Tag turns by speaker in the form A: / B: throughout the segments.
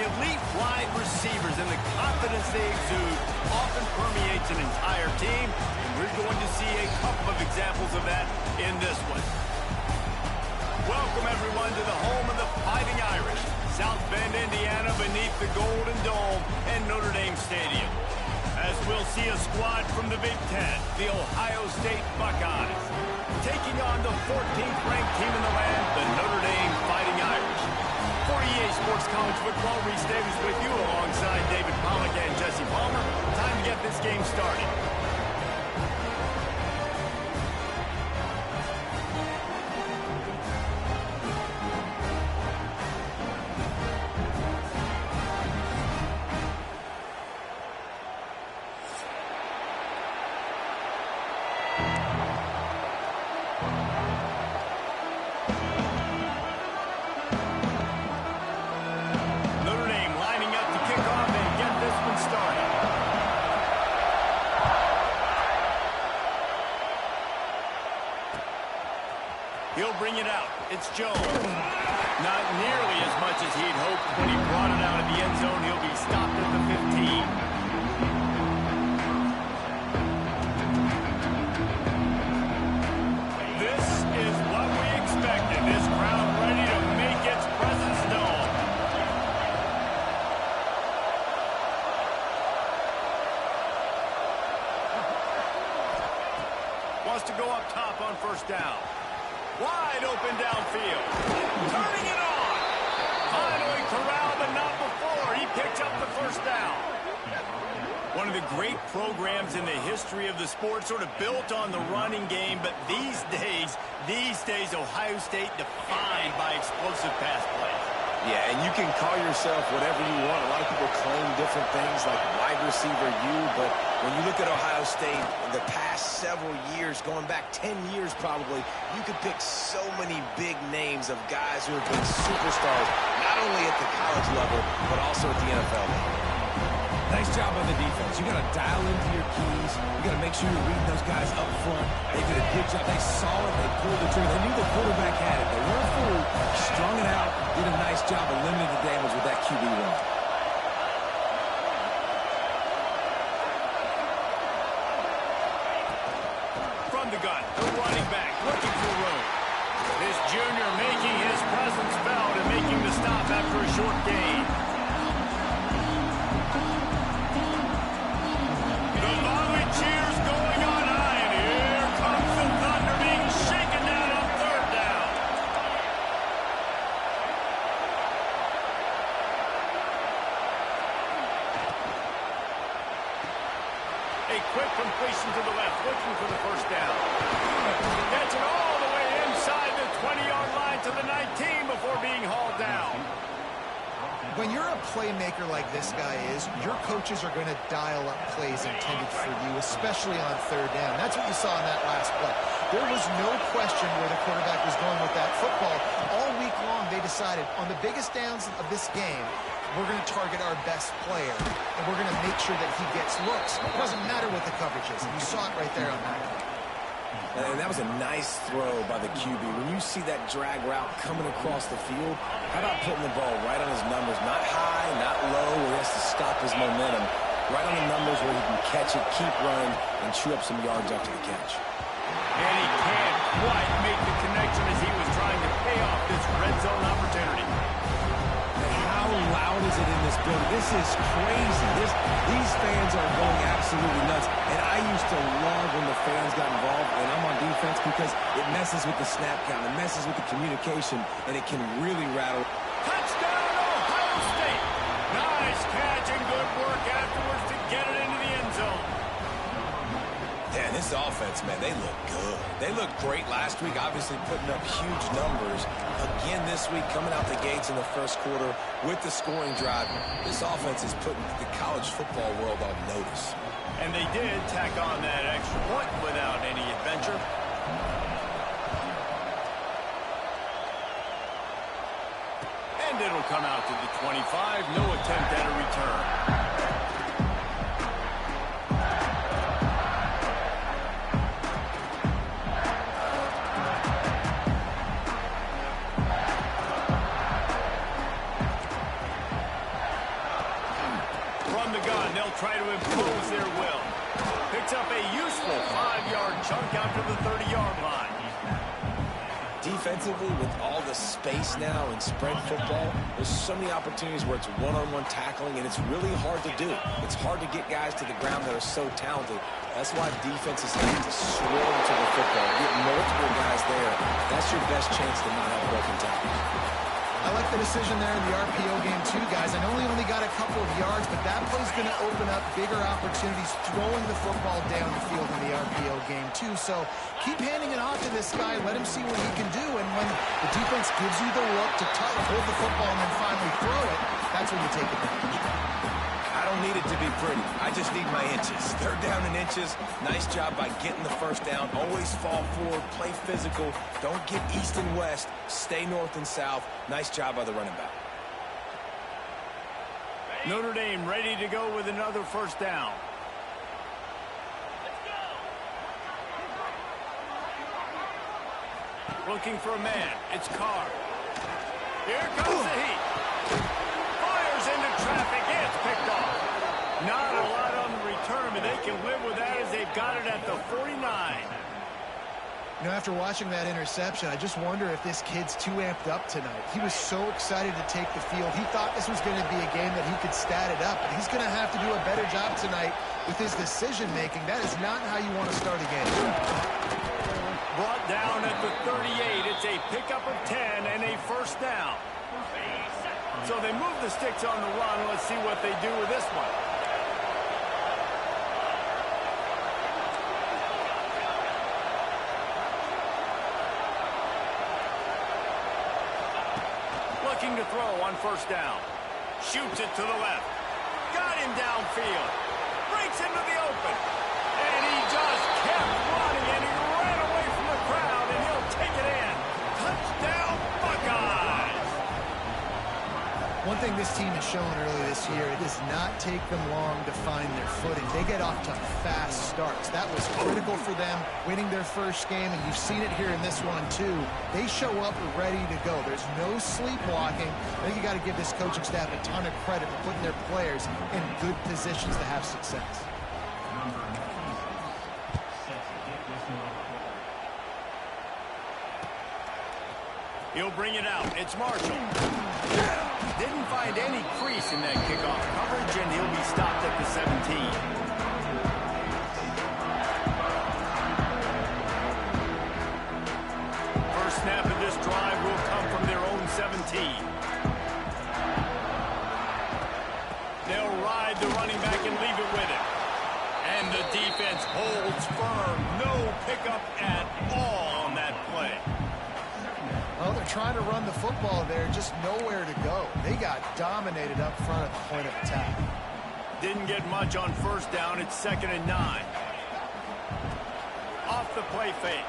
A: The elite wide receivers and the confidence they exude often permeates an entire team, and we're going to see a couple of examples of that in this one. Welcome, everyone, to the home of the Fighting Irish, South Bend, Indiana, beneath the Golden Dome and Notre Dame Stadium. As we'll see a squad from the Big Ten, the Ohio State Buckeyes, taking on the 14th-ranked team in the land, the Notre Dame Fighting Irish. For EA Sports College Football, Reese Davis with you alongside David Pollack and Jesse Palmer. Time to get this game started. He'll bring it out. It's Jones. Not nearly as much as he'd hoped when he brought it out of the end zone. He'll be stopped at the 15. This is what we expected. This crowd ready to make its presence known. Wants to go up top on first down. Wide open downfield. Turning it on. Finally corralled, but not before. He picks up the first down. One of the great programs in the history of the sport, sort of built on the running game, but these days, Ohio State defined by explosive pass plays.
B: Yeah, and you can call yourself whatever you want. A lot of people claim different things like wide receiver U, but when you look at Ohio State in the past several years, going back 10 years probably, you could pick so many big names of guys who have been superstars, not only at the college level, but also at the NFL level.
C: Nice job on the defense. You got to dial into your keys. You got to make sure you're reading those guys up front. They did a good job. They saw it. They pulled the trigger. They knew the quarterback had it. They weren't fooled. Strung it out. Did a nice job of limiting the damage with that QB run.
A: From the gun, the running back looking for room. This junior making his presence felt and making the stop after a short gain. Cheers going on high, and here comes the Thunder being shaken down on third down. A quick completion to the left, looking for the first down. Gets it all the way inside the 20-yard line to the 19 before being hauled down.
D: When you're a playmaker like this guy is, your coaches are going to dial up plays intended for you, especially on third down. That's what you saw in that last play. There was no question where the quarterback was going with that football. All week long, they decided on the biggest downs of this game, we're going to target our best player, and we're going to make sure that he gets looks. It doesn't matter what the coverage is, and you saw it right there on that play.
B: And that was a nice throw by the QB. When you see that drag route coming across the field, how about putting the ball right on his numbers? Not high, not low, where he has to stop his momentum. Right on the numbers where he can catch it, keep running, and chew up some yards after the catch.
A: And he can't quite make the connection as he was trying to pay off this red zone opportunity.
C: How loud is it in this building? This is crazy. These fans are going absolutely nuts. And I used to love when the fans got involved, and I'm on defense, because it messes with the snap count. It messes with the communication, and it can really rattle.
A: Touchdown, Ohio State. Nice catch and good work afterwards to get it into the end zone.
B: Yeah, this offense, man, they look good. They looked great last week, obviously putting up huge numbers. Again this week, coming out the gates in the first quarter with the scoring drive. This offense is putting the college football world on notice.
A: And they did tack on that extra point without any adventure. And it'll come out to the 25. No attempt at a return. try to impose their will. Picks up a useful 5-yard chunk out to the 30-yard line.
B: Defensively, with all the space now in spread football, there's so many opportunities where it's one-on-one tackling, and it's really hard to do. It's hard to get guys to the ground that are so talented. That's why defenses have to swarm to the football, get multiple guys there. That's your best chance to not have broken tackles.
D: I like the decision there in the RPO game too, guys. I know he only got a couple of yards, but that play's going to open up bigger opportunities throwing the football down the field in the RPO game too. So keep handing it off to this guy. Let him see what he can do. And when the defense gives you the look to hold the football and then finally throw it, that's when you take advantage.
B: I don't need it to be pretty. I just need my inches. Third down in inches. Nice job by getting the first down. Always fall forward. Play physical. Don't get east and west. Stay north and south. Nice job by the running back.
A: Notre Dame ready to go with another first down. Looking for a man. It's Carr. Here comes the heat. Fires into traffic. It's picked off. Not a lot on the return, but they can live with that as they've got it at the 49.
D: You know, after watching that interception, I just wonder if this kid's too amped up tonight. He was so excited to take the field. He thought this was going to be a game that he could stat it up. But he's going to have to do a better job tonight with his decision-making. That is not how you want to start a game.
A: Brought down at the 38. It's a pickup of 10 and a first down. So they move the sticks on the run. Let's see what they do with this one. Looking to throw on first down. Shoots it to the left. Got him downfield. Breaks into the open. And he just kept running, and he ran away from the crowd, and he'll take it in. Touchdown, Buckeyes!
D: One thing this team has shown early this year, it does not take them long to find their footing. They get off to fast starts. That was critical for them, winning their first game, and you've seen it here in this one too. They show up ready to go. There's no sleepwalking. I think you got to give this coaching staff a ton of credit for putting their players in good positions to have success.
A: He'll bring it out. It's Marshall. Didn't find any crease in that kickoff coverage, and he'll be stopped at the 17. First snap of this drive will come from their own 17. They'll ride the running back and leave it with him. And the defense holds firm. No pickup at all on that play.
D: Well, they're trying to run the football there, just nowhere to go. They got dominated up front at the point of attack.
A: Didn't get much on first down. It's 2nd and 9. Off the play fake.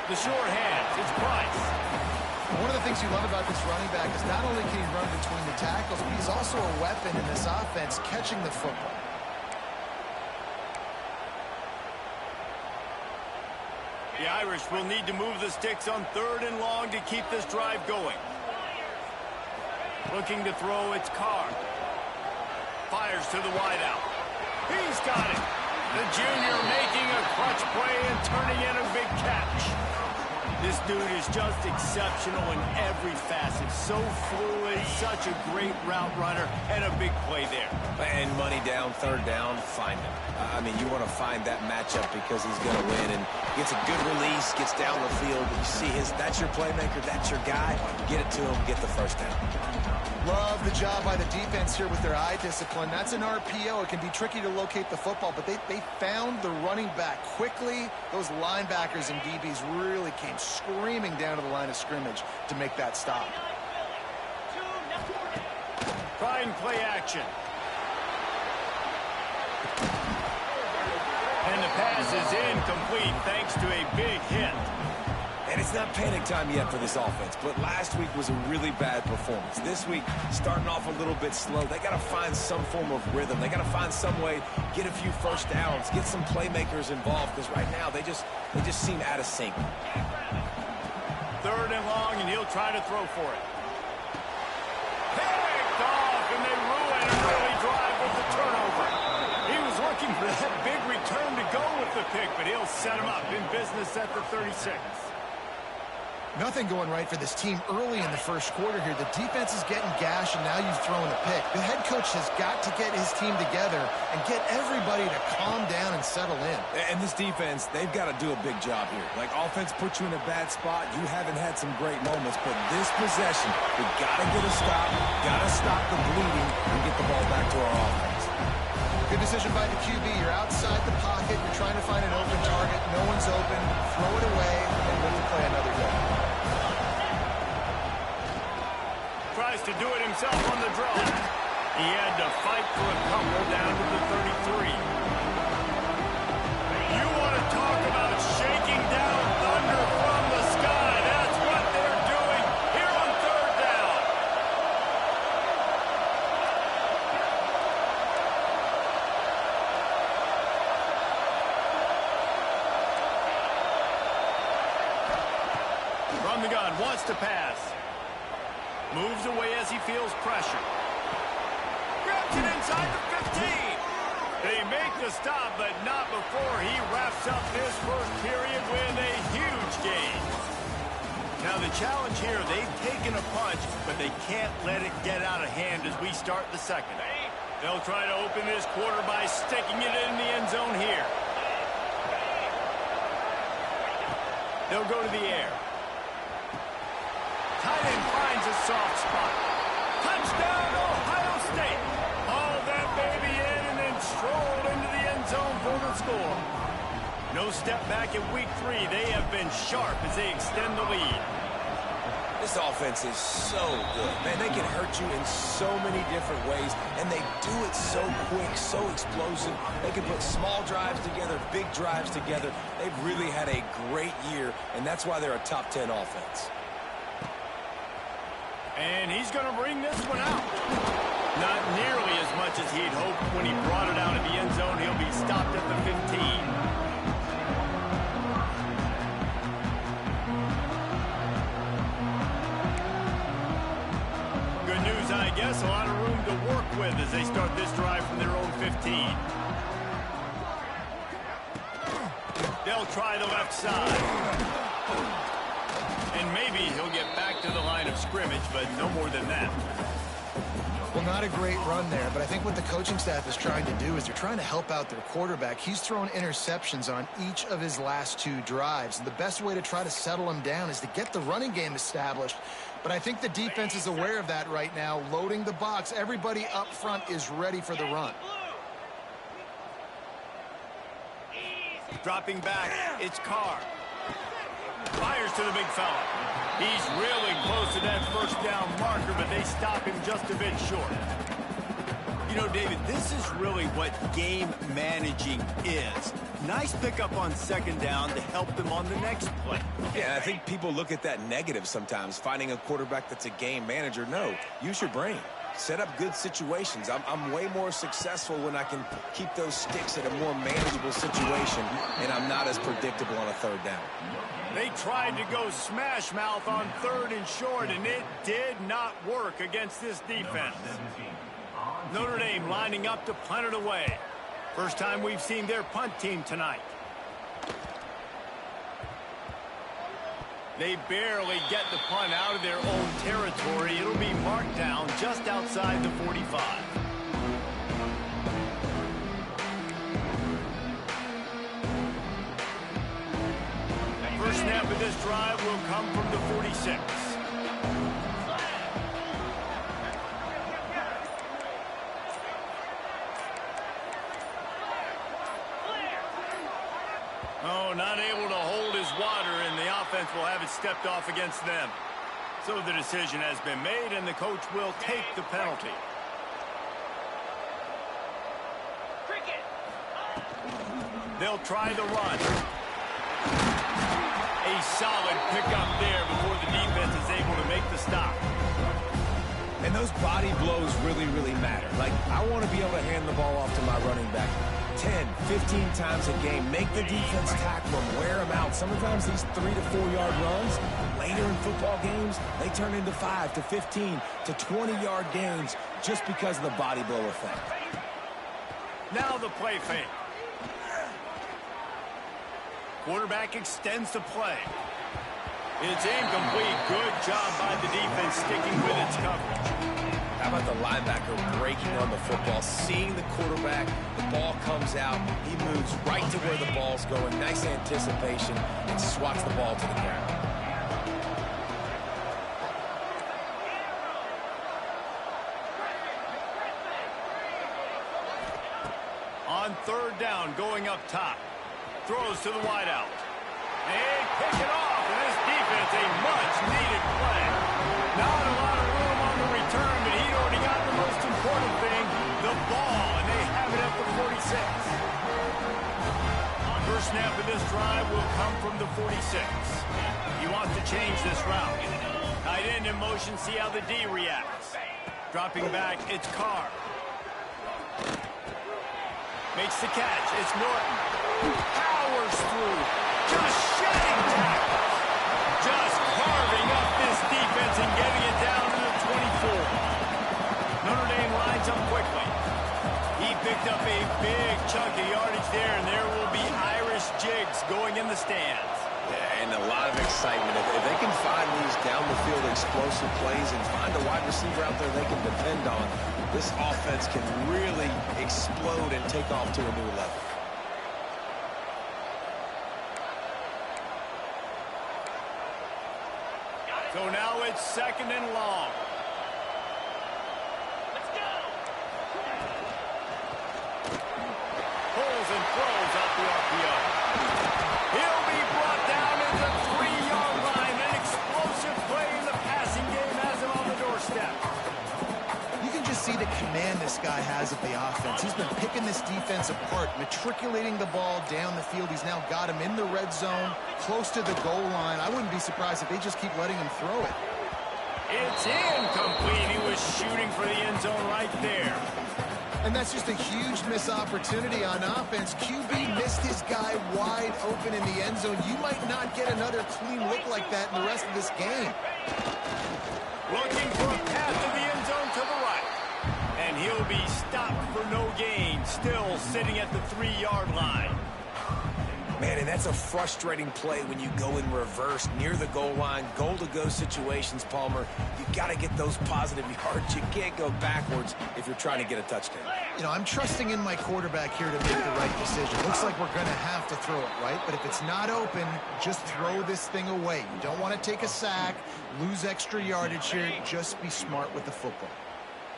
A: The short hands. It's Price.
D: One of the things you love about this running back is not only can he run between the tackles, but he's also a weapon in this offense, catching the football.
A: The Irish will need to move the sticks on 3rd and long to keep this drive going. Looking to throw, it's Carr. Fires to the wideout. He's got it. The junior making a clutch play and turning in a big catch. This dude is just exceptional in every facet. So fluid, such a great route runner, and a big play there.
B: And money down, 3rd down, find him. I mean, you want to find that matchup because he's going to win, and gets a good release, gets down the field. You see that's your playmaker, that's your guy. Get it to him, get the first down.
D: Love the job by the defense here with their eye discipline. That's an RPO. It can be tricky to locate the football, but they found the running back quickly. Those linebackers and DBs really came screaming down to the line of scrimmage to make that stop.
A: Trying play action. And the pass is incomplete thanks to a big hit.
B: And it's not panic time yet for this offense, but last week was a really bad performance. This week, starting off a little bit slow. They got to find some form of rhythm. They got to find some way, get a few first downs, get some playmakers involved, because right now they just seem out of sync.
A: 3rd and long, and he'll try to throw for it. Picked off, and they ruin an early drive. for that big return to go with the pick, but he'll set him up in business at the 36.
D: Nothing going right for this team early in the first quarter here. The defense is getting gashed, and now you've thrown a pick. The head coach has got to get his team together and get everybody to calm down and settle in.
C: And this defense, they've got to do a big job here. Like, offense puts you in a bad spot. You haven't had some great moments, but this possession, we got to get a stop, got to stop the bleeding, and get the ball back to our offense.
D: Good decision by the QB. You're outside the pocket. You're trying to find an open target. No one's open. Throw it away and live to play another day.
A: Tries to do it himself on the draw. He had to fight for a couple down to the 33. You want to talk about shaking down thunder from the sky. That's what they're doing here on third down. From the gun, wants to pass. Moves away as he feels pressure. Grabs it inside the 15. They make the stop, but not before he wraps up this first period with a huge gain. Now the challenge here, they've taken a punch, but they can't let it get out of hand as we start the second. They'll try to open this quarter by sticking it in the end zone here. They'll go to the air. Tight end finds a soft spot. Touchdown, Ohio State. Hauled that baby in and then strolled into the end zone for the score. No step back in week 3. They have been sharp as they extend the lead.
C: This offense is so good. Man, they can hurt you in so many different ways, and they do it so quick, so explosive. They can put small drives together, big drives together. They've really had a great year, and that's why they're a top 10 offense.
A: And he's going to bring this one out. Not nearly as much as he'd hoped when he brought it out of the end zone. He'll be stopped at the 15. Good news, I guess. A lot of room to work with as they start this drive from their own 15. They'll try the left side. And maybe he'll get back to the line of scrimmage, but no more than that.
D: Well, not a great run there, but I think what the coaching staff is trying to do is they're trying to help out their quarterback. He's thrown interceptions on each of his last 2 drives. And the best way to try to settle him down is to get the running game established. But I think the defense is aware of that right now, loading the box. Everybody up front is ready for the run.
A: Dropping back, it's Carr. Fires to the big fella. He's really close to that first down marker, but they stop him just a bit short. You know, David, this is really what game managing is. Nice pickup on second down to help them on the next play.
C: Yeah, I think people look at that negative sometimes, finding a quarterback that's a game manager. No, use your brain. Set up good situations. I'm way more successful when I can keep those sticks at a more manageable situation, and I'm not as predictable on a third down.
A: They tried to go smash mouth on 3rd and short, and it did not work against this defense. Notre Dame lining up to punt it away. First time we've seen their punt team tonight. They barely get the punt out of their own territory. It'll be marked down just outside the 45. First snap of this drive will come from the 46. Oh, not able to hold his water, and the offense will have it stepped off against them. So the decision has been made, and the coach will take the penalty. They'll try the run. A solid pickup there before the defense is able to make the stop.
C: And those body blows really, really matter. Like, I want to be able to hand the ball off to my running back 10, 15 times a game. Make the defense tackle them, wear them out. Sometimes these 3 to 4 yard runs, later in football games, they turn into 5 to 15 to 20 yard gains just because of the body blow effect.
A: Now the play fake. Quarterback extends the play. It's incomplete. Good job by the defense sticking with its coverage.
B: How about the linebacker breaking on the football, seeing the quarterback, the ball comes out, he moves right to where the ball's going, nice anticipation, and swats the ball to the ground.
A: On third down, going up top. Throws to the wideout. They pick it off, and this defense, a much-needed play. Not a lot of room on the return, but he already got the most important thing, the ball, and they have it at the 46. First snap of this drive will come from the 46. He wants to change this route. Tight end in motion, see how the D reacts. Dropping back, it's Carr. Makes the catch. It's Norton. Powers through. Just shedding tackles. Just carving up this defense and getting it down to the 24. Notre Dame lines up quickly. He picked up a big chunk of yardage there, and there will be Irish jigs going in the stands.
B: Yeah, and a lot of excitement. If they can find these down-the-field explosive plays and find a wide receiver out there they can depend on, this offense can really explode and take off to a new level.
A: So now it's second and long. Let's go. Pulls and throws out the RPO. He'll be brought down at the 3-yard line. An explosive play in the passing game has him on the doorstep.
D: You can just see the command this guy has of the offense. He's been picking this defense apart, matriculating the ball down the field. He's now got him in the red zone, close to the goal line. I wouldn't be surprised if they just keep letting him throw it.
A: It's incomplete. He was shooting for the end zone right there.
D: And that's just a huge missed opportunity on offense. QB missed his guy wide open in the end zone. You might not get another clean look like that in the rest of this game.
A: Looking for a path to the end zone to the right. And he'll be stopped for no gain. Still sitting at the 3-yard line.
B: Man, and that's a frustrating play when you go in reverse near the goal line, goal-to-go situations, Palmer. You got to get those positive yards. You can't go backwards if you're trying to get a touchdown.
D: You know, I'm trusting in my quarterback here to make the right decision. Looks like we're going to have to throw it, right? But if it's not open, just throw this thing away. You don't want to take a sack, lose extra yardage here. Just be smart with the football.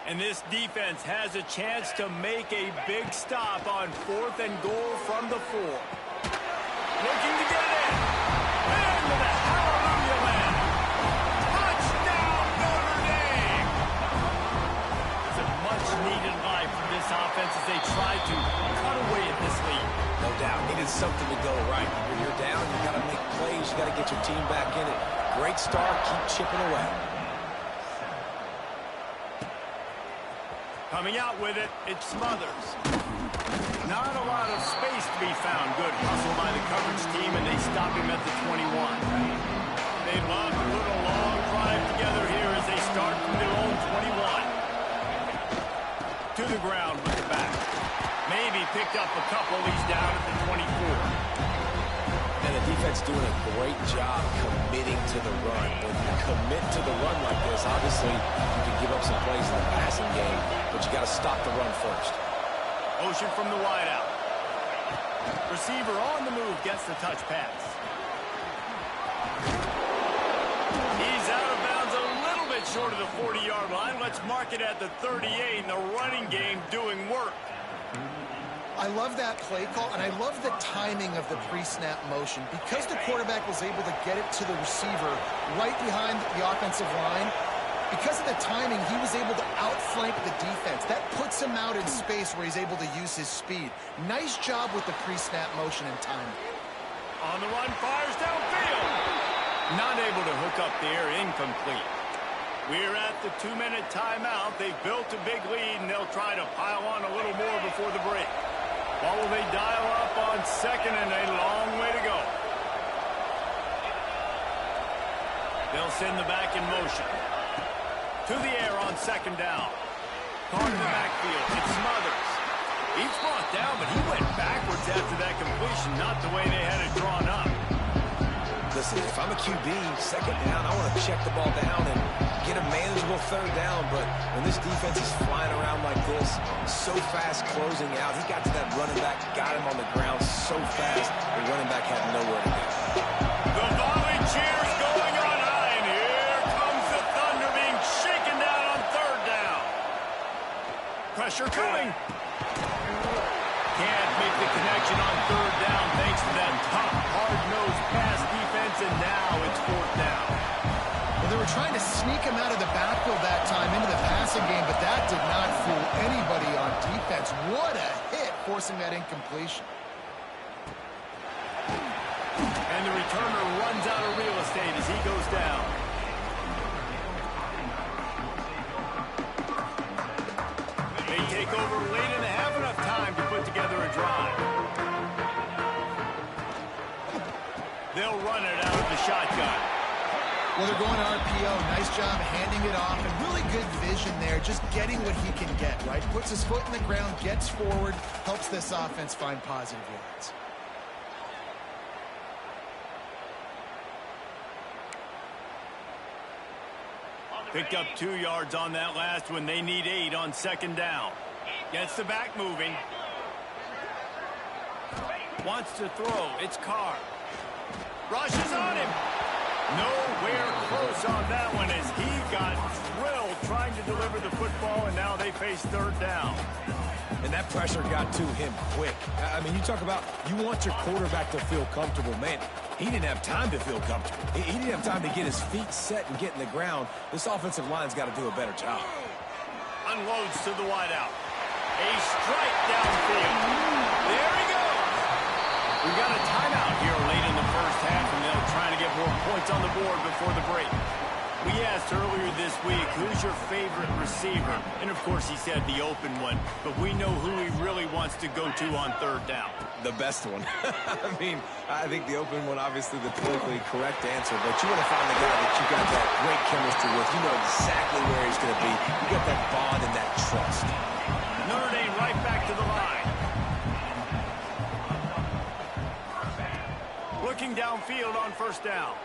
A: And this defense has a chance to make a big stop on 4th and goal from the 4. Looking to get in. Into the hallelujah land. Touchdown, Notre Dame. It's a much-needed life for this offense as they try to cut away at this lead.
B: No doubt. Needed something to go right. When you're down, you got to make plays. You got to get your team back in it. Great start. Keep chipping away.
A: Coming out with it, it's Smothers. Not a lot of space to be found. Good hustle by the coverage team, and they stop him at the 21. They'd love to put a long drive together here as they start from their own 21. To the ground with the back. Maybe picked up a couple. He's down at the 24.
B: And the defense doing a great job committing to the run. When you commit to the run like this, obviously you can give up some plays in the passing game, but you got to stop the run first.
A: Motion from the wideout. Receiver on the move gets the touch pass. He's out of bounds a little bit short of the 40-yard line. Let's mark it at the 38, and the running game doing work.
D: I love that play call, and I love the timing of the pre-snap motion. Because the quarterback was able to get it to the receiver right behind the offensive line, because of the timing, he was able to outflank the defense. That puts him out in space where he's able to use his speed. Nice job with the pre-snap motion and timing.
A: On the run, fires downfield. Not able to hook up there, incomplete. We're at the 2-minute timeout. They've built a big lead, and they'll try to pile on a little more before the break. What will they dial up on second, and a long way to go. They'll send the back in motion. To the air on second down. Caught in the backfield. It's Smothers. He's brought down, but he went backwards after that completion, not the way they had it drawn up.
B: Listen, if I'm a QB, second down, I want to check the ball down and get a manageable third down. But when this defense is flying around like this, so fast closing out, he got to that running back, got him on the ground so fast, the running back had nowhere to go.
A: The volley cheers going on high, and here comes the Thunder being shaken down on third down. Pressure coming. Can't make the connection on third down thanks to that top, hard-nosed pass defense, and now it's fourth down.
D: Well, they were trying to sneak him out of the backfield that time into the passing game, but that did not fool anybody on defense. What a hit, forcing that incompletion.
A: And the returner runs out of real estate as he goes down. They take over late in the half, enough time to put together a drive. They'll run it out of the shotgun.
D: Well, they're going to RPO. Nice job handing it off, and really good vision there, just getting what he can get, right? Puts his foot in the ground, gets forward, helps this offense find positive yards.
A: Picked up 2 yards on that last one. They need 8 on second down. Gets the back moving. Wants to throw. It's Carr. Rushes on him. Nowhere close on that one as he got drilled trying to deliver the football, and now they face third down.
B: And that pressure got to him quick. I mean, you talk about you want your quarterback to feel comfortable. Man, he didn't have time to feel comfortable. He didn't have time to get his feet set and get in the ground. This offensive line's got to do a better job.
A: Unloads to the wideout. A strike downfield. There he goes. We've got a timeout here late in the first half, and they'll try to get more points on the board before the break. We asked earlier this week, who's your favorite receiver? And, of course, he said the open one, but we know who he really wants to go to on third down.
B: The best one. I mean, I think the open one, obviously the politically correct answer, but you want to find the guy that you got that great chemistry with. You know exactly where he's going to be. You got that bond and that trust.
A: Notre Dame right back to the line. Looking downfield on first down.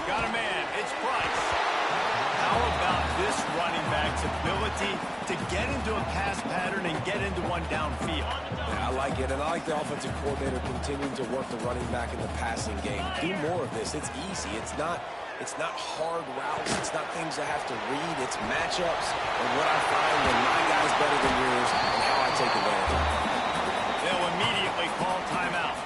A: Got a man. It's Price. How about this running back's ability to get into a pass pattern and get into one downfield?
B: Yeah, I like it, and I like the offensive coordinator continuing to work the running back in the passing game. Do more of this. It's easy. It's not hard routes. It's not things I have to read. It's matchups and what I find when my guy's better than yours and how I take advantage of it.
A: They'll immediately call timeout.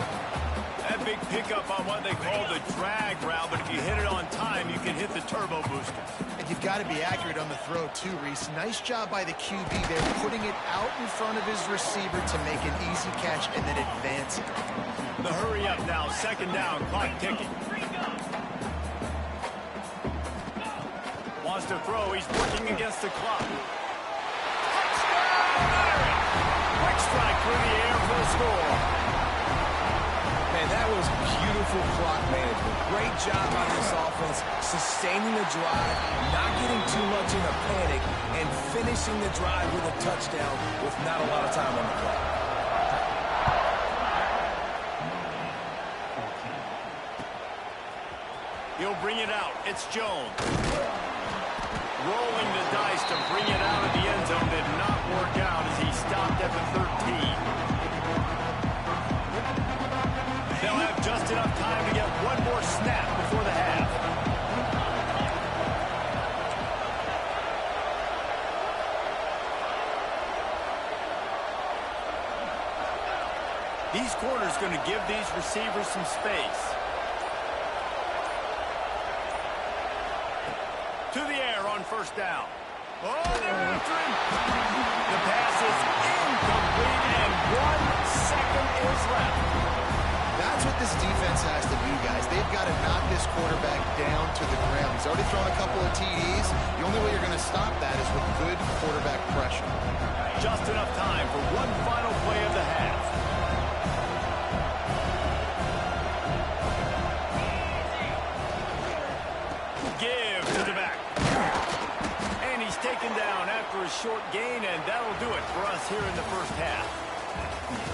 A: That big pickup on what they call the drag route, but if you hit it on time, you can hit the turbo boosters.
D: And you've got to be accurate on the throw, too, Reese. Nice job by the QB there, putting it out in front of his receiver to make an easy catch and then advance it.
A: The hurry up now, second down, clock ticking. Wants to throw, he's working against the clock. Touchdown! Quick strike through the air for the score.
B: Man, that was beautiful clock management. Great job by this offense, sustaining the drive, not getting too much in a panic, and finishing the drive with a touchdown with not a lot of time on the clock.
A: He'll bring it out. It's Jones. Rolling the dice to bring it out of the end zone did not work out as he stopped at the 13. They'll have just enough time to get one more snap before the half. These corners going to give these receivers some space. To the air on first down. Oh, they're after him. The pass is incomplete, and 1 second is left.
D: That's what this defense has to do, guys. They've got to knock this quarterback down to the ground. He's already thrown a couple of TDs. The only way you're going to stop that is with good quarterback pressure.
A: Just enough time for one final play of the half. Give to the back. And he's taken down after a a short gain, and that'll do it for us here in the first half.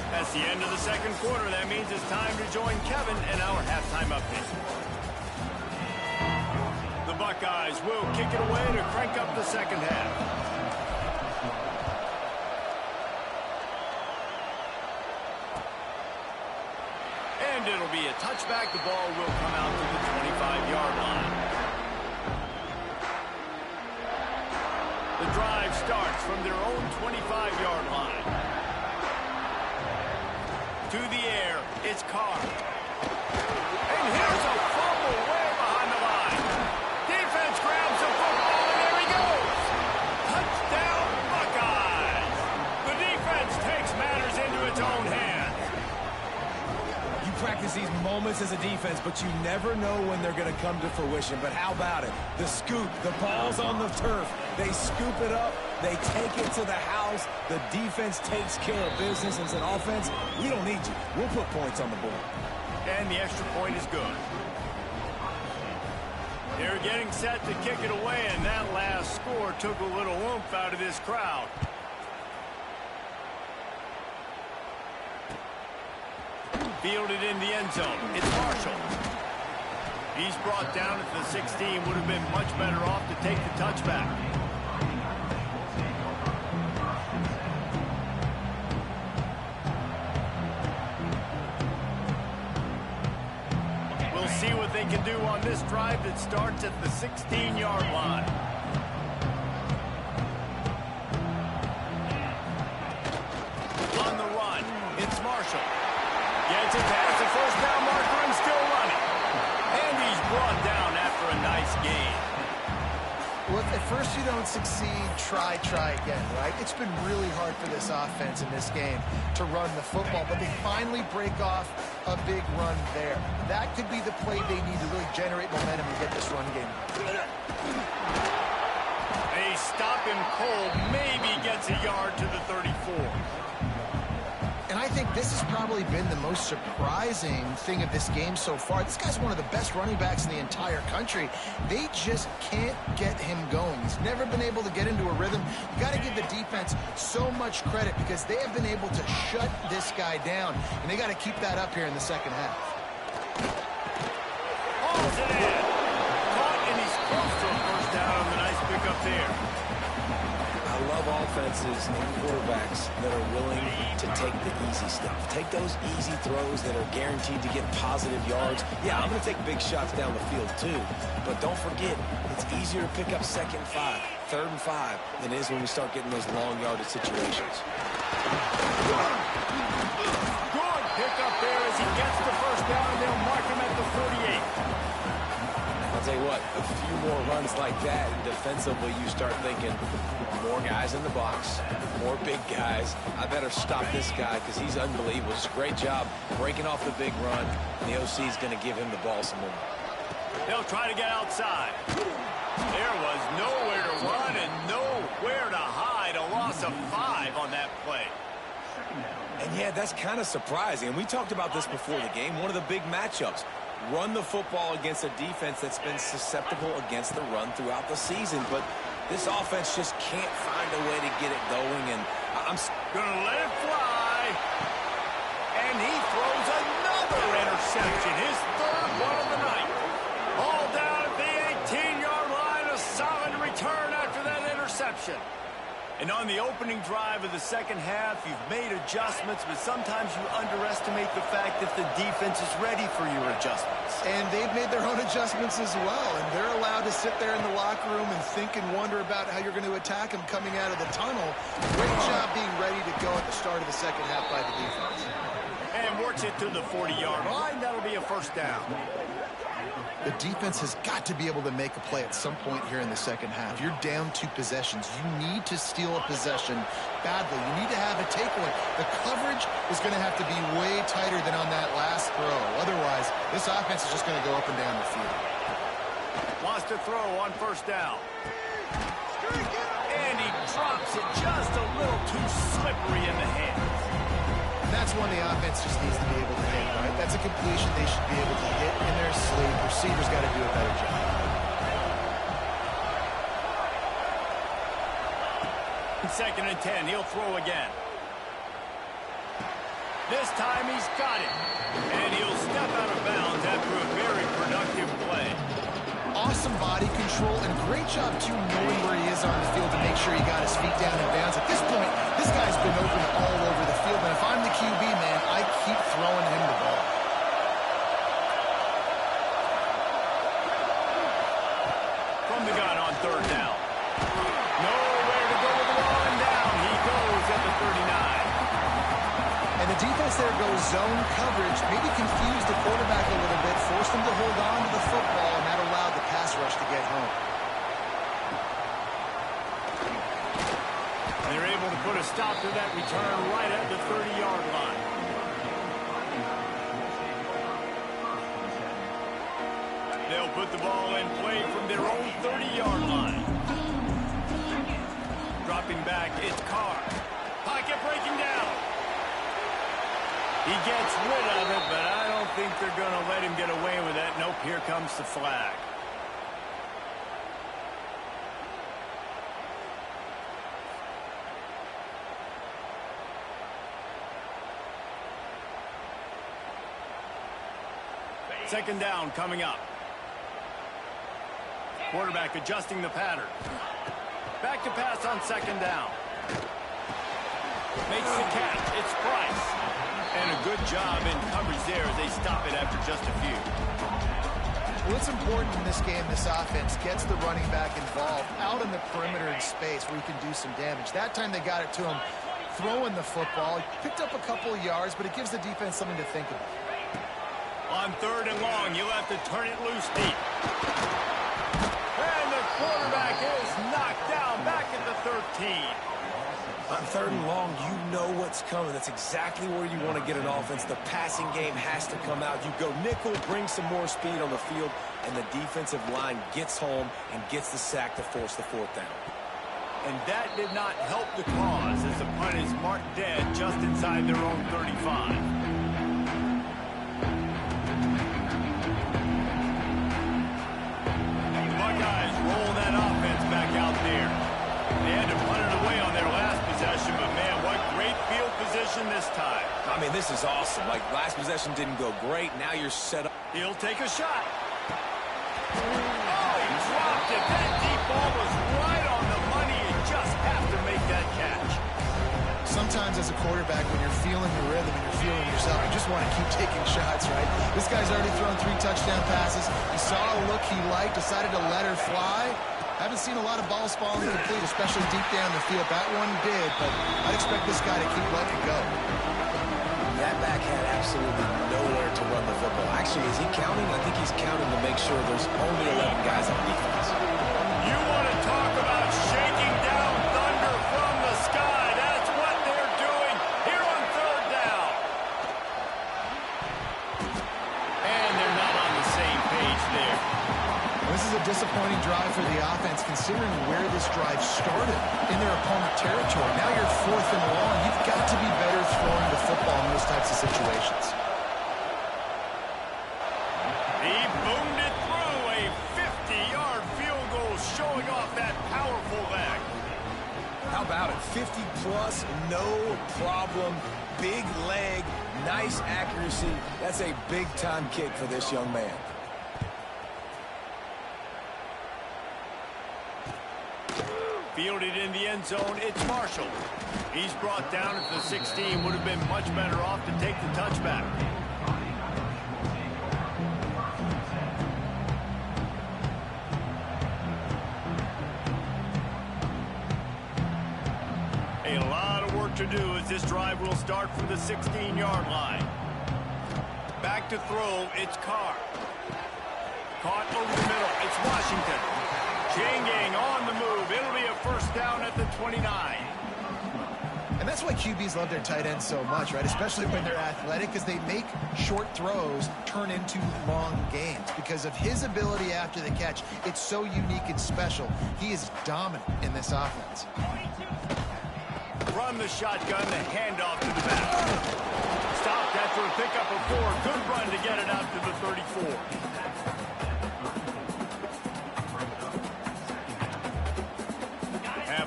A: That's the end of the second quarter. That means it's time to join Kevin and our halftime update. The Buckeyes will kick it away to crank up the second half. And it'll be a touchback. The ball will come out to the 25-yard line. The drive starts from their own 25-yard line. To the air, it's Carr. And here's a fumble way behind the line. Defense grabs the football, and there he goes. Touchdown, Buckeyes. The defense takes matters into its own hands.
C: You practice these moments as a defense, but you never know when they're going to come to fruition. But how about it? The scoop, the ball's on the turf. They scoop it up. They take it to the house. The defense takes care of business and said, offense, we don't need you. We'll put points on the board.
A: And the extra point is good. They're getting set to kick it away, and that last score took a little oomph out of this crowd. Fielded in the end zone. It's Marshall. He's brought down at the 16. Would have been much better off to take the touchback. We'll see what they can do on this drive that starts at the 16-yard line. On the run, it's Marshall. Gets it past the first down marker and still running. And he's brought down after a nice gain.
D: Well, if at first you don't succeed, try again, right? It's been really hard for this offense in this game to run the football, but they finally break off a big run there. That could be the play they need to really generate momentum and get this run game.
A: They stop him cold, maybe gets a yard to the 34.
D: And I think this has probably been the most surprising thing of this game so far. This guy's one of the best running backs in the entire country. They just can't get him going. He's never been able to get into a rhythm. You got to give the defense so much credit because they have been able to shut this guy down. And they got to keep that up here in the second half.
A: Hauls it in. Caught, and he's close to a first down on the nice pickup there.
C: I love offenses and quarterbacks that are willing to take the easy stuff. Take those easy throws that are guaranteed to get positive yards. Yeah, I'm going to take big shots down the field too. But don't forget, it's easier to pick up second and 5, third and 5 than it is when we start getting those long yardage situations.
A: Good pickup there as he gets the first down, and they'll mark him at the 48.
C: I'll tell you what, a few more runs like that, and defensively you start thinking, more guys in the box, more big guys. I better stop this guy because he's unbelievable. It's a great job breaking off the big run, and the OC is going to give him the ball some more.
A: They'll try to get outside. There was nowhere to run and nowhere to hide. A loss of 5 on that play.
C: And yeah, that's kind of surprising. And we talked about this before the game. One of the big matchups. Run the football against a defense that's been susceptible against the run throughout the season. But this offense just can't find a way to get it going. And I'm
A: going to let it fly. And he throws another interception. His third one of the night. All down at the 18-yard line. A solid return after that interception. And on the opening drive of the second half, you've made adjustments, but sometimes you underestimate the fact that the defense is ready for your adjustments.
D: And they've made their own adjustments as well, and they're allowed to sit there in the locker room and think and wonder about how you're going to attack them coming out of the tunnel. Great job being ready to go at the start of the second half by the defense.
A: And works it to the 40-yard line. That'll be a first down.
D: The defense has got to be able to make a play at some point here in the second half. You're down 2 possessions. You need to steal a possession badly. You need to have a takeaway. The coverage is going to have to be way tighter than on that last throw. Otherwise, this offense is just going to go up and down the field.
A: Wants to throw on first down. And he drops it just a little too slippery in the hands.
D: That's one the offense just needs to be able to hit, right? That's a completion they should be able to hit in their sleep. Receivers got to do a better job.
A: Second and 10. He'll throw again. This time he's got it. And he'll step out of bounds after a very productive play.
D: Awesome body control and great job, too, knowing where he is on the field to make sure he got his feet down in bounds. At this point, this guy's been open all over the field. And if I'm the QB, man, I keep throwing him the ball.
A: From the gun on third down. Nowhere to go with the ball, and down he goes at the 39.
D: And the defense there goes zone coverage, maybe confused the quarterback a little bit, forced him to hold on to the football, and that allowed the pass rush to get home.
A: They're able to put a stop to that return right at the 30-yard line. They'll put the ball in play from their own 30-yard line. Dropping back, it's Carr. Pocket breaking down. He gets rid of it, but I don't think they're going to let him get away with that. Nope, here comes the flag. Second down coming up. Quarterback adjusting the pattern. Back to pass on second down. Makes the catch. It's Price. And a good job in coverage there as they stop it after just a few.
D: Well, it's important in this game, this offense gets the running back involved out in the perimeter in space where he can do some damage. That time they got it to him throwing the football. He picked up a couple of yards, but it gives the defense something to think about.
A: On third and long, you'll have to turn it loose deep. And the quarterback is knocked down back at the 13.
B: On third and long, you know what's coming. That's exactly where you want to get an offense. The passing game has to come out. You go nickel, bring some more speed on the field, and the defensive line gets home and gets the sack to force the fourth down.
A: And that did not help the cause as the punt is marked dead just inside their own 35. The Buckeyes roll that offense back out there. They had to punt it away on their last possession, but man, what great field position this time.
B: I mean, this is awesome. Like, last possession didn't go great. Now you're set up.
A: He'll take a shot. Oh, he dropped it. That deep ball was right on the money. You just have to make that catch.
D: Sometimes as a quarterback, when you're feeling the rhythm and you're feeling yourself, you just want to keep taking shots, right? This guy's already thrown 3 touchdown passes. He saw a look he liked, decided to let her fly. Haven't seen a lot of balls falling complete, especially deep down the field. That one did, but I'd expect this guy to keep letting it go.
B: That back had absolutely nowhere to run the football. Actually, is he counting? I think he's counting to make sure there's only 11 guys on defense.
A: You want to talk about shaking down thunder from the sky. That's what they're doing here on third down. And they're not on the same page there.
D: This is a disappointing drive for the offense, considering where this drive started in their opponent territory. Now you're fourth and long. You've got to be better throwing the football in those types of situations.
A: He boomed it through a 50-yard field goal, showing off that powerful leg.
B: How about it? 50-plus, no problem. Big leg, nice accuracy. That's a big-time kick for this young man.
A: Fielded in the end zone, it's Marshall. He's brought down at the 16. Would have been much better off to take the touchback. A lot of work to do as this drive will start from the 16-yard line. Back to throw, it's Carr. Caught over the middle, it's Washington. Chain gang on the move. It'll be a first down at the 29.
D: And that's why QBs love their tight ends so much, right? Especially when they're athletic, because they make short throws turn into long gains. Because of his ability after the catch, it's so unique and special. He is dominant in this offense.
A: From the shotgun, the handoff to the back. Stopped after a pickup of 4. Good run to get it out to the 34.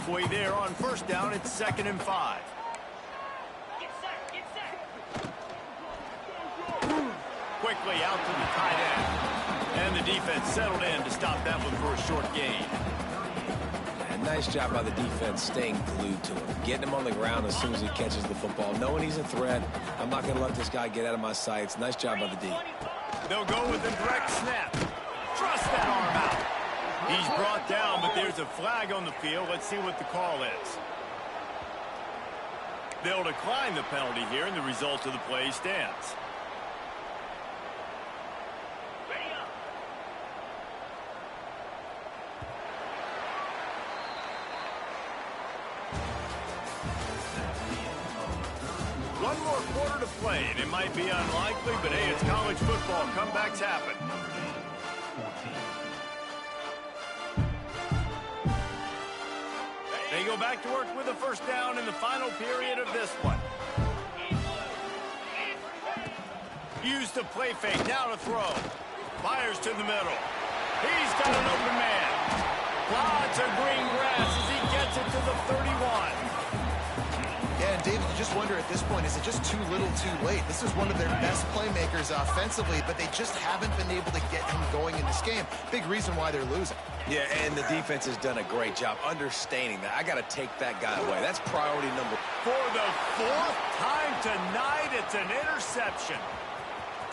A: halfway there on first down. It's 2nd and 5. Quickly out to the tight end. And the defense settled in to stop that one for a short gain.
C: And nice job by the defense staying glued to him. Getting him on the ground as soon as he catches the football. Knowing he's a threat. I'm not going to let this guy get out of my sights. Nice job by the D.
A: They'll go with a direct snap. Thrust that arm out. He's brought down, but there's a flag on the field. Let's see what the call is. They'll decline the penalty here, and the result of the play stands. One more quarter to play, and it might be unlikely, but hey, it's college football. Comebacks happen. They go back to work with a first down in the final period of this one. Use the play fake, now to throw. Fires to the middle. He's got an open man. Lots of green grass as he gets it to the 31.
D: Yeah, and David, you just wonder at this point, is it just too little too late? This is one of their best playmakers offensively, but they just haven't been able to get him going in this game. Big reason why they're losing.
C: Yeah, and the defense has done a great job understanding that. I got to take that guy away. That's priority number.
A: For the 4th time tonight, it's an interception.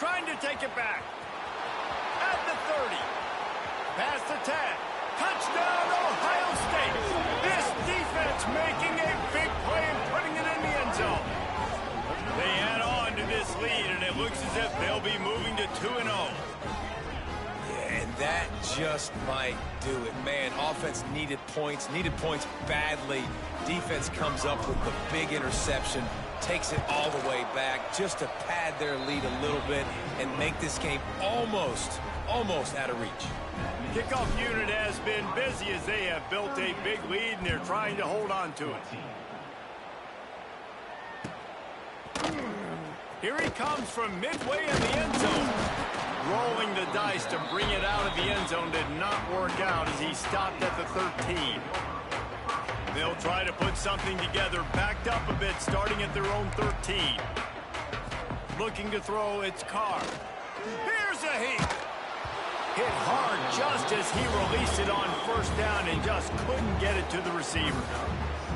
A: Trying to take it back. At the 30. Past the 10. Touchdown, Ohio State. This defense making a big play and putting it in the end zone. They add on to this lead, and it looks as if they'll be moving to 2-0.
C: And that just might do it. Man, offense needed points badly. Defense comes up with the big interception, takes it all the way back just to pad their lead a little bit and make this game almost out of reach.
A: Kickoff unit has been busy as they have built a big lead, and they're trying to hold on to it. Here he comes from midway in the end zone. Rolling the dice to bring it out of the end zone did not work out as he stopped at the 13. They'll try to put something together, backed up a bit, starting at their own 13. Looking to throw, it's Carr. Here's a heat. Hit hard just as he released it on first down and just couldn't get it to the receiver.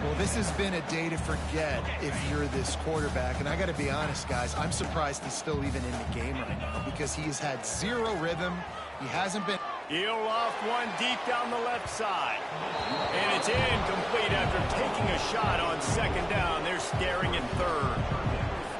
D: Well, this has been a day to forget if you're this quarterback. And I got to be honest, guys, I'm surprised he's still even in the game right now because he has had zero rhythm. He hasn't been...
A: He'll off one deep down the left side. And it's incomplete after taking a shot on second down. They're staring at third.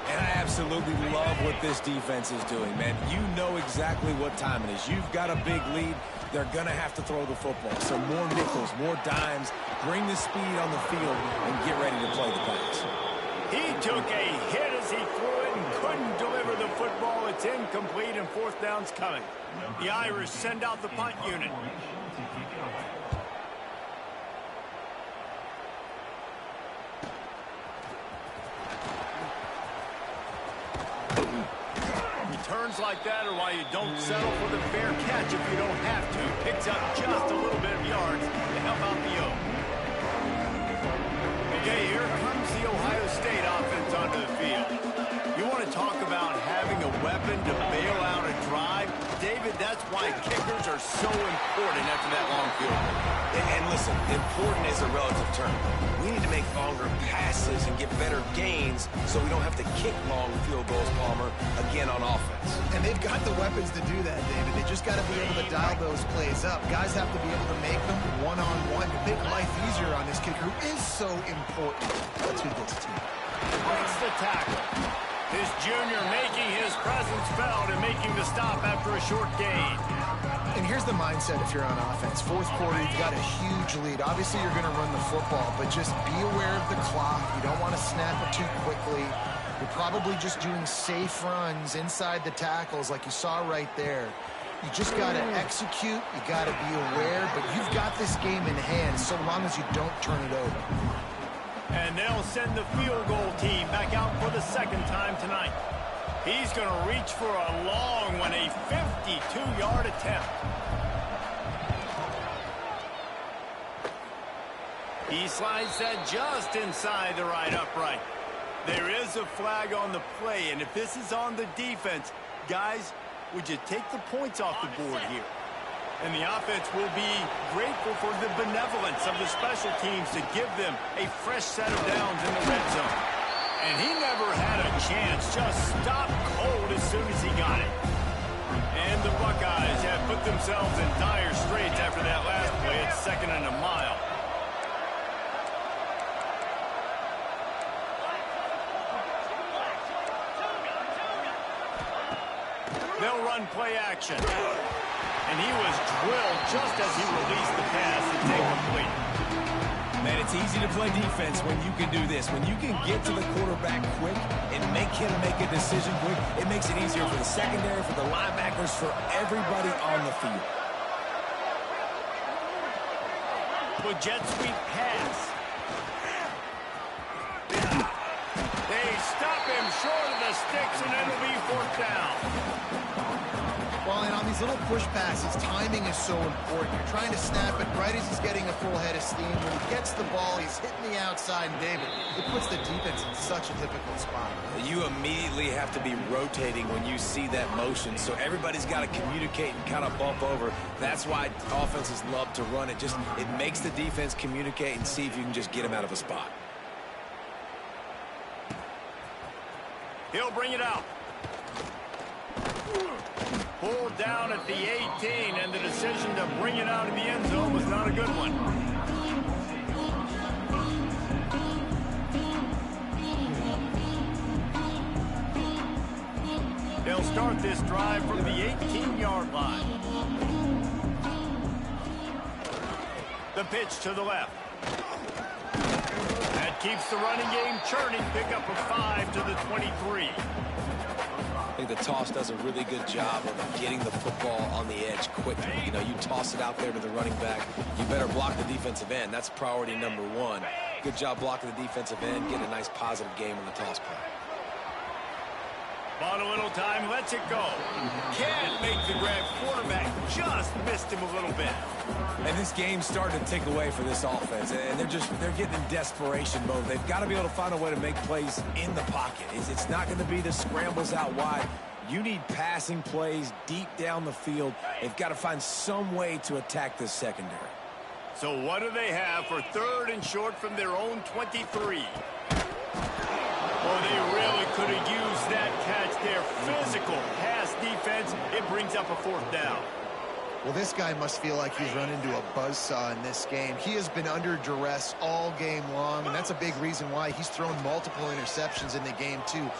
C: And I absolutely love what this defense is doing, man. You know exactly what time it is. You've got a big lead. They're going to have to throw the football. So more nickels, more dimes. Bring the speed on the field and get ready to play the pass.
A: He took a hit as he threw it and couldn't deliver the football. It's incomplete and fourth down's coming. The Irish send out the punt unit. Returns like that are why you don't settle for the fair catch if you don't have to. Picks up just a little bit of yards to help out the O. Okay, here comes the Ohio State offense onto the field. You want to talk about having a weapon to bail out a drive? David, that's why kickers are so important after that long field goal.
C: And listen, important is a relative term. We need to make longer passes and get better gains so we don't have to kick long field goals, Palmer, again on offense.
D: And they've got the weapons to do that, David. They just got to be able to dial those plays up. Guys have to be able to make them one-on-one to make life easier on this kicker who is so important. That's who gets to.
A: Breaks the tackle. This junior making his presence felt and making the stop after a short gain.
D: And here's the mindset if you're on offense. Fourth quarter, you've got a huge lead. Obviously, you're going to run the football, but just be aware of the clock. You don't want to snap it too quickly. You're probably just doing safe runs inside the tackles like you saw right there. You just got to execute. You got to be aware, but you've got this game in hand so long as you don't turn it over.
A: And they'll send the field goal team back out for the second time tonight. He's going to reach for a long one, a 52-yard attempt. He slides that just inside the right upright. There is a flag on the play, and if this is on the defense, guys, would you take the points off the board here? And the offense will be grateful for the benevolence of the special teams to give them a fresh set of downs in the red zone. And he never had a chance, just stopped cold as soon as he got it. And the Buckeyes have put themselves in dire straits after that last play. It's 2nd and a mile. They'll run play action. And he was drilled just as he released the pass. It's incomplete.
C: Man, it's easy to play defense when you can do this. When you can get to the quarterback quick and make him make a decision quick, it makes it easier for the secondary, for the linebackers, for everybody on the field.
A: With jet sweep pass. They stop him short of the sticks, and it'll be 4th down.
D: Well, and on these little push passes, timing is so important. You're trying to snap it right as he's getting a full head of steam. When he gets the ball, he's hitting the outside, and David, it puts the defense in such a difficult spot.
C: You immediately have to be rotating when you see that motion, so everybody's got to communicate and kind of bump over. That's why offenses love to run it. It makes the defense communicate and see if you can just get him out of a spot.
A: He'll bring it out. Pulled down at the 18, and the decision to bring it out of the end zone was not a good one. They'll start this drive from the 18-yard line. The pitch to the left. That keeps the running game churning. Pick up a 5 to the 23.
C: I think the toss does a really good job of getting the football on the edge quickly. You know, you toss it out there to the running back. You better block the defensive end. That's priority number 1. Good job blocking the defensive end. Get a nice positive game on the toss play.
A: Bought a little time, lets it go. Can't make the grab. Quarterback just missed him a little bit.
C: And this game's starting to tick away for this offense, and they're getting in desperation mode. They've got to be able to find a way to make plays in the pocket. It's not going to be the scrambles out wide. You need passing plays deep down the field. They've got to find some way to attack this secondary.
A: So what do they have for 3rd and short from their own 23? Oh, they really could have used that catch there. Physical pass defense. It brings up a 4th down.
D: Well, this guy must feel like he's run into a buzzsaw in this game. He has been under duress all game long, and that's a big reason why he's thrown multiple interceptions in the game, too.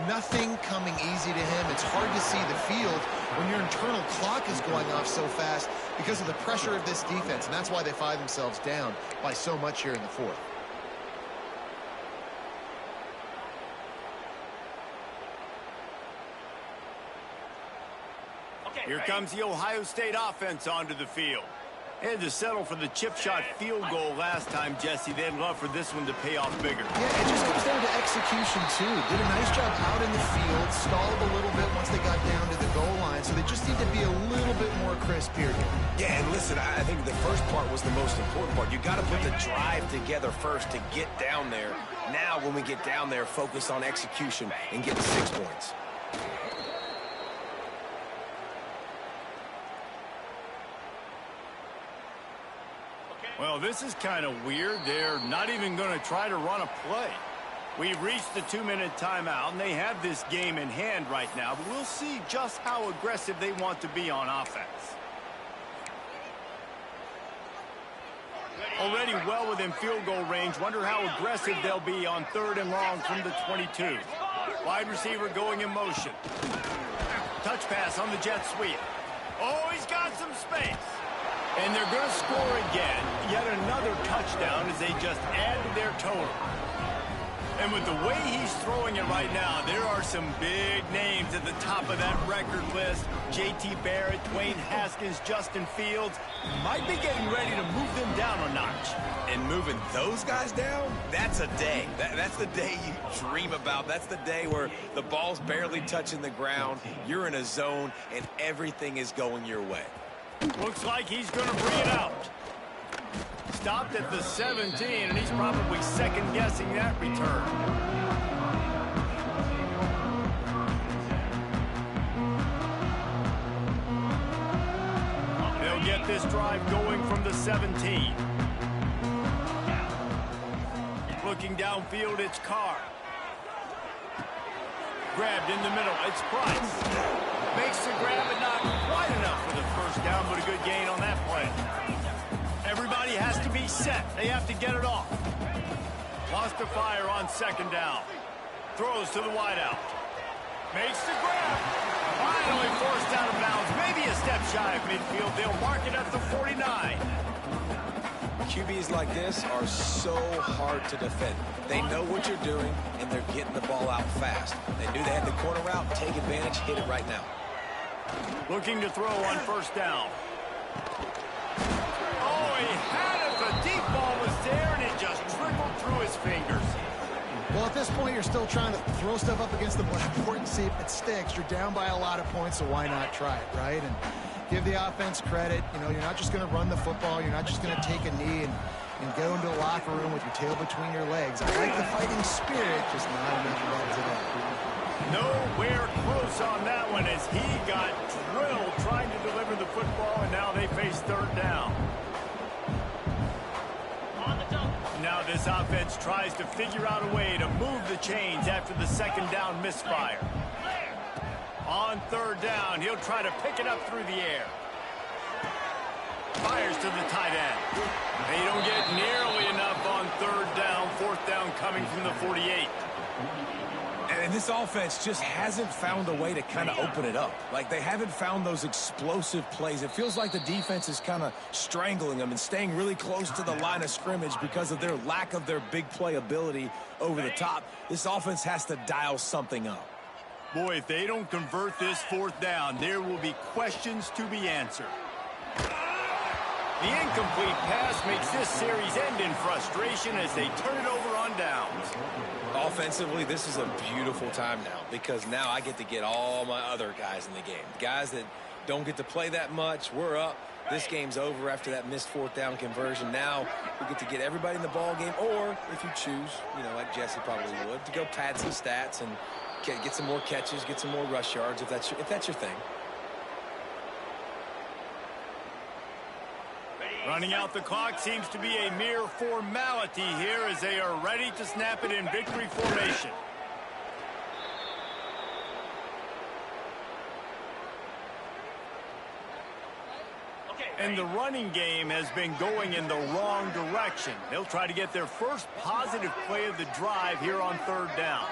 D: Nothing coming easy to him. It's hard to see the field when your internal clock is going off so fast because of the pressure of this defense, and that's why they find themselves down by so much here in the 4th.
A: Here comes the Ohio State offense onto the field. They had to settle for the chip shot field goal last time, Jesse. They'd love for this one to pay off bigger.
D: Yeah, it just comes down to execution, too. Did a nice job out in the field, stalled a little bit once they got down to the goal line, so they just need to be a little bit more crisp here.
C: Yeah, and listen, I think the first part was the most important part. You got to put the drive together first to get down there. Now, when we get down there, focus on execution and get 6 points.
A: Well, this is kind of weird. They're not even going to try to run a play. We've reached the 2-minute timeout, and they have this game in hand right now, but we'll see just how aggressive they want to be on offense. Already well within field goal range. Wonder how aggressive they'll be on 3rd and long from the 22. Wide receiver going in motion. Touch pass on the jet sweep. Oh, he's got some space. And they're going to score again. Yet another touchdown as they just add to their total. And with the way he's throwing it right now, there are some big names at the top of that record list. J.T. Barrett, Dwayne Haskins, Justin Fields might be getting ready to move them down a notch.
C: And moving those guys down, that's a day. That's the day you dream about. That's the day where the ball's barely touching the ground, you're in a zone, and everything is going your way.
A: Looks like he's going to bring it out. stopped at the 17, and he's probably second-guessing that return. They'll get this drive going from the 17. Looking downfield, it's Carr. Grabbed in the middle, it's Price. Makes the grab, but not quite enough for the first down, but a good gain on that play. Everybody has to be set. They have to get it off. Lost the fire on second down. Throws to the wideout. Makes the grab. Finally forced out of bounds. Maybe a step shy of midfield. They'll mark it at the 49.
B: QBs like this are so hard to defend. They know what you're doing, and they're getting the ball out fast. They knew they had the corner route. Take advantage. Hit it right now.
A: Looking to throw on first down. Oh, he had it. The deep ball was there, and it just trickled through his fingers.
D: Well, at this point, you're still trying to throw stuff up against the blackboard and see if it sticks. You're down by a lot of points, so why not try it, right? And give the offense credit. You know, you're not just going to run the football. You're not just going to take a knee and go into the locker room with your tail between your legs. I like the fighting spirit, just not enough of that today.
A: Nowhere close on that one as he got drilled trying to deliver the football, and now they face third down. Now this offense tries to figure out a way to move the chains after the second down misfire. On third down, he'll try to pick it up through the air. Fires to the tight end. They don't get nearly enough on third down. Fourth down coming from the 48.
C: And this offense just hasn't found a way to kind of open it up. Like, they haven't found those explosive plays. It feels like the defense is kind of strangling them and staying really close to the line of scrimmage because of their lack of their big play ability over the top. This offense has to dial something up.
A: Boy, if they don't convert this fourth down, there will be questions to be answered. The incomplete pass makes this series end in frustration as they turn it over on downs.
B: Offensively, this is a beautiful time now because now I get to get all my other guys in the game. Guys that don't get to play that much, we're up. This game's over after that missed fourth down conversion. Now we get to get everybody in the ball game, or if you choose, you know, like Jesse probably would, to go pad some stats and get some more catches, get some more rush yards if that's your thing.
A: Running out the clock seems to be a mere formality here as they are ready to snap it in victory formation. And the running game has been going in the wrong direction. They'll try to get their first positive play of the drive here on third down.